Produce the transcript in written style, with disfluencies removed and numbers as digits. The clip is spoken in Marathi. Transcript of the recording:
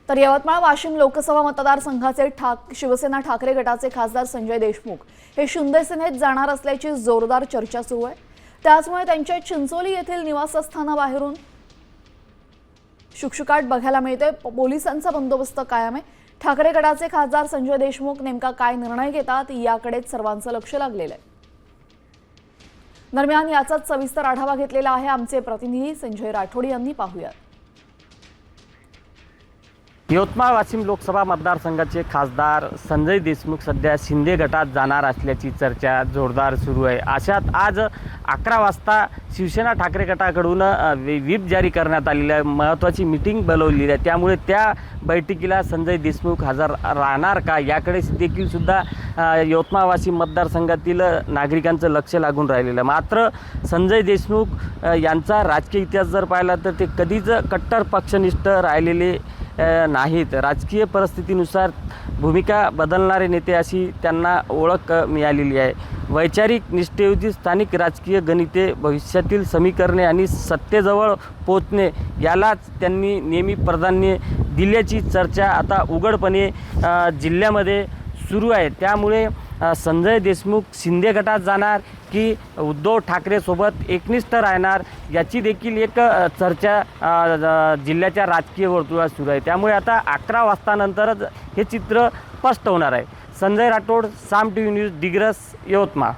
तर यवतमाळ वाशिम लोकसभा मतदारसंघाचे शिवसेना ठाकरे गटाचे खासदार संजय देशमुख हे शिंदे सेनेत जाणार असल्याची जोरदार चर्चा सुरू आहे। त्याचमुळे त्यांच्या चिंचोली येथील निवासस्थानाबाहेरून शुकशुकाट बघायला मिळते। पोलिसांचा बंदोबस्त कायम आहे। ठाकरे गटाचे खासदार संजय देशमुख नेमका काय निर्णय घेतात याकडेच सर्वांचं लक्ष लागलेलं आहे। दरम्यान याचाच सविस्तर आढावा घेतलेला आहे आमचे प्रतिनिधी संजय राठोड यांनी। पाहूया। यवतमाळ वाशिम लोकसभा मतदारसंघाचे खासदार संजय देशमुख सध्या शिंदे गटात जाणार असल्याची चर्चा जोरदार सुरू आहे। अशात आज 11 वाजता शिवसेना ठाकरे गटाकडून व्हीप जारी करण्यात आलेली आहे। महत्त्वाची मीटिंग बोलावलेली आहे। त्यामुळे त्या बैठकीला संजय देशमुख हजर राहणार का याकडे देखील सुद्धा यवतमाळ वाशिम मतदारसंघातील नागरिकांचं लक्ष लागून राहिलेलं आहे। मात्र संजय देशमुख यांचा राजकीय इतिहास जर पाहिला तर ते कधीच कट्टर पक्षनिष्ठ राहिलेले नाहीत। राजकीय परिस्थितीनुसार भूमिका बदलणारे नेते अशी त्यांना ओळख मिळालेली आहे। वैचारिक निष्ठेऐवजी स्थानिक राजकीय गणिते, भविष्यातील समीकरणे आणि सत्तेजवळ पोहोचणे यालाच त्यांनी नेहमी प्राधान्य दिल्याची चर्चा आता उघडपणे जिल्ह्यामध्ये सुरू आहे। त्यामुळे संजय देशमुख शिंदे गटात जाणार की उद्धव ठाकरे सोबत एकनिष्ठ राहणार याची देखील एक चर्चा जिल्ह्याच्या राजकीय वर्तुळात सुरू आहे। त्यामुळे आता 11 वाजता नंतरच हे चित्र स्पष्ट होणार आहे। संजय राठोड, साम टीव्ही न्यूज, दिग्रस, यवतमाळ।